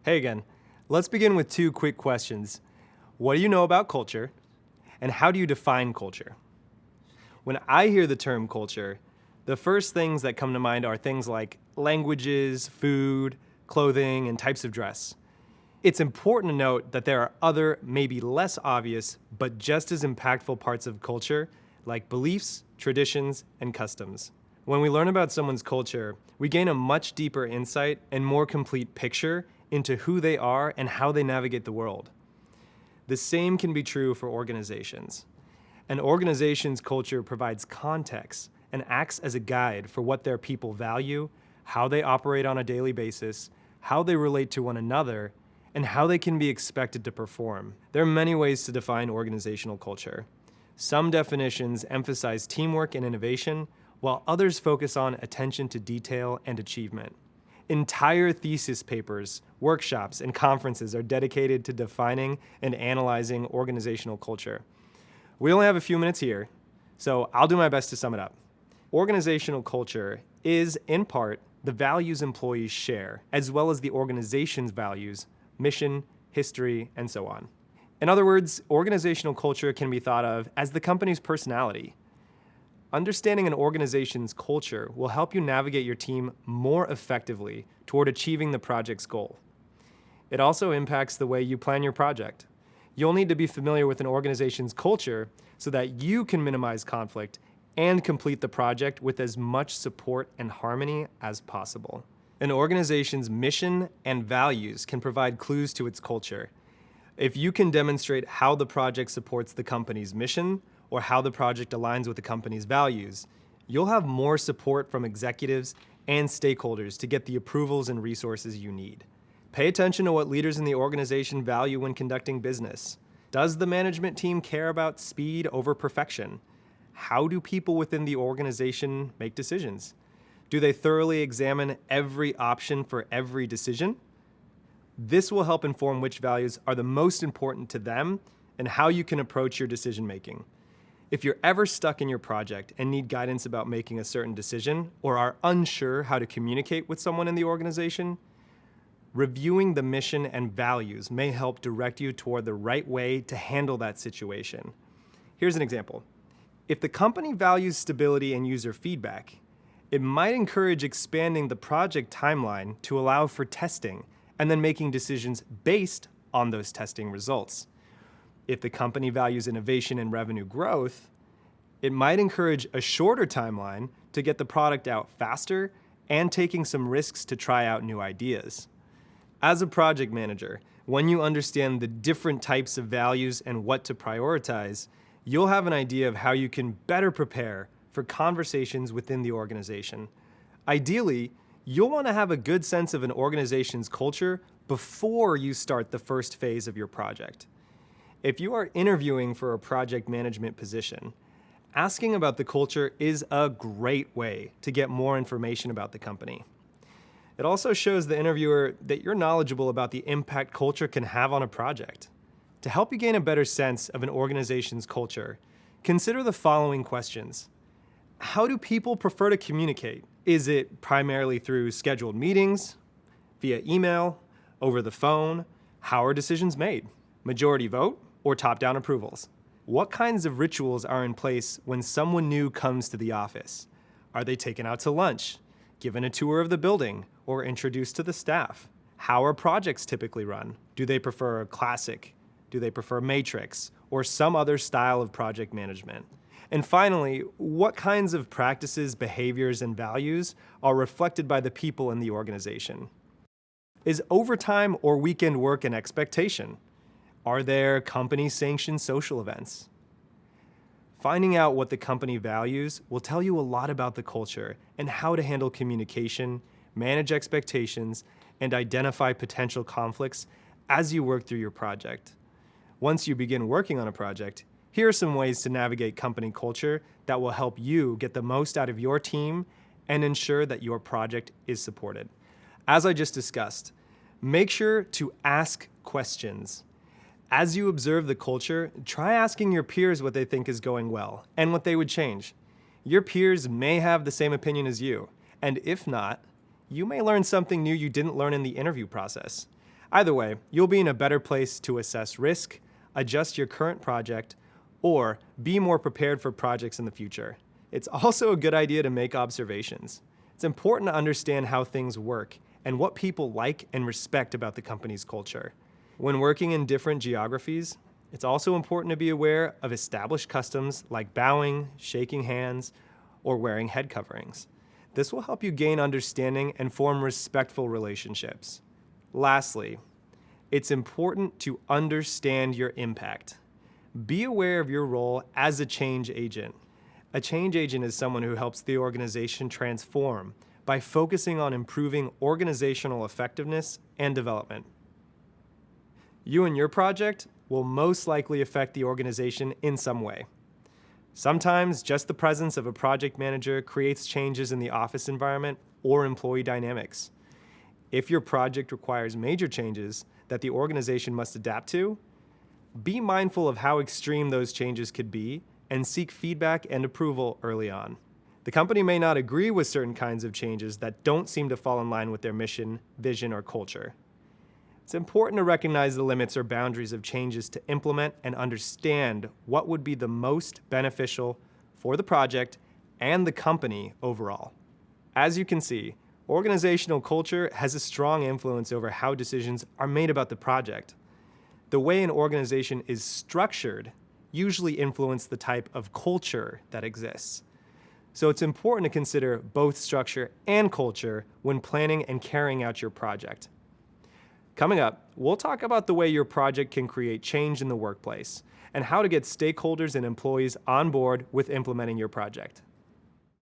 Hey again. Let's begin with two quick questions. What do you know about culture? And how do you define culture? When I hear the term culture, the first things that come to mind are things like languages, food, clothing, and types of dress. It's important to note that there are other, maybe less obvious, but just as impactful parts of culture, like beliefs, traditions, and customs. When we learn about someone's culture, we gain a much deeper insight and more complete picture into who they are and how they navigate the world. The same can be true for organizations. An organization's culture provides context and acts as a guide for what their people value, how they operate on a daily basis, how they relate to one another, and how they can be expected to perform. There are many ways to define organizational culture. Some definitions emphasize teamwork and innovation, while others focus on attention to detail and achievement. Entire thesis papers, workshops, and conferences are dedicated to defining and analyzing organizational culture. We only have a few minutes here, so I'll do my best to sum it up. Organizational culture is, in part, the values employees share, as well as the organization's values, mission, history, and so on. In other words, organizational culture can be thought of as the company's personality. Understanding an organization's culture will help you navigate your team more effectively toward achieving the project's goal. It also impacts the way you plan your project. You'll need to be familiar with an organization's culture so that you can minimize conflict and complete the project with as much support and harmony as possible. An organization's mission and values can provide clues to its culture. If you can demonstrate how the project supports the company's mission, or how the project aligns with the company's values, you'll have more support from executives and stakeholders to get the approvals and resources you need. Pay attention to what leaders in the organization value when conducting business. Does the management team care about speed over perfection? How do people within the organization make decisions? Do they thoroughly examine every option for every decision? This will help inform which values are the most important to them and how you can approach your decision making. If you're ever stuck in your project and need guidance about making a certain decision or are unsure how to communicate with someone in the organization, reviewing the mission and values may help direct you toward the right way to handle that situation. Here's an example. If the company values stability and user feedback, it might encourage expanding the project timeline to allow for testing and then making decisions based on those testing results. If the company values innovation and revenue growth, it might encourage a shorter timeline to get the product out faster and taking some risks to try out new ideas. As a project manager, when you understand the different types of values and what to prioritize, you'll have an idea of how you can better prepare for conversations within the organization. Ideally, you'll want to have a good sense of an organization's culture before you start the first phase of your project. If you are interviewing for a project management position, asking about the culture is a great way to get more information about the company. It also shows the interviewer that you're knowledgeable about the impact culture can have on a project. To help you gain a better sense of an organization's culture, consider the following questions. How do people prefer to communicate? Is it primarily through scheduled meetings, via email, over the phone? How are decisions made? Majority vote or top-down approvals? What kinds of rituals are in place when someone new comes to the office? Are they taken out to lunch, given a tour of the building, or introduced to the staff? How are projects typically run? Do they prefer classic? Do they prefer matrix, or some other style of project management? And finally, what kinds of practices, behaviors, and values are reflected by the people in the organization? Is overtime or weekend work an expectation? Are there company-sanctioned social events? Finding out what the company values will tell you a lot about the culture and how to handle communication, manage expectations, and identify potential conflicts as you work through your project. Once you begin working on a project, here are some ways to navigate company culture that will help you get the most out of your team and ensure that your project is supported. As I just discussed, make sure to ask questions. As you observe the culture, try asking your peers what they think is going well and what they would change. Your peers may have the same opinion as you, and if not, you may learn something new you didn't learn in the interview process. Either way, you'll be in a better place to assess risk, adjust your current project, or be more prepared for projects in the future. It's also a good idea to make observations. It's important to understand how things work and what people like and respect about the company's culture. When working in different geographies, it's also important to be aware of established customs like bowing, shaking hands, or wearing head coverings. This will help you gain understanding and form respectful relationships. Lastly, it's important to understand your impact. Be aware of your role as a change agent. A change agent is someone who helps the organization transform by focusing on improving organizational effectiveness and development. You and your project will most likely affect the organization in some way. Sometimes just the presence of a project manager creates changes in the office environment or employee dynamics. If your project requires major changes that the organization must adapt to, be mindful of how extreme those changes could be and seek feedback and approval early on. The company may not agree with certain kinds of changes that don't seem to fall in line with their mission, vision, or culture. It's important to recognize the limits or boundaries of changes to implement and understand what would be the most beneficial for the project and the company overall. As you can see, organizational culture has a strong influence over how decisions are made about the project. The way an organization is structured usually influences the type of culture that exists. So it's important to consider both structure and culture when planning and carrying out your project. Coming up, we'll talk about the way your project can create change in the workplace and how to get stakeholders and employees on board with implementing your project.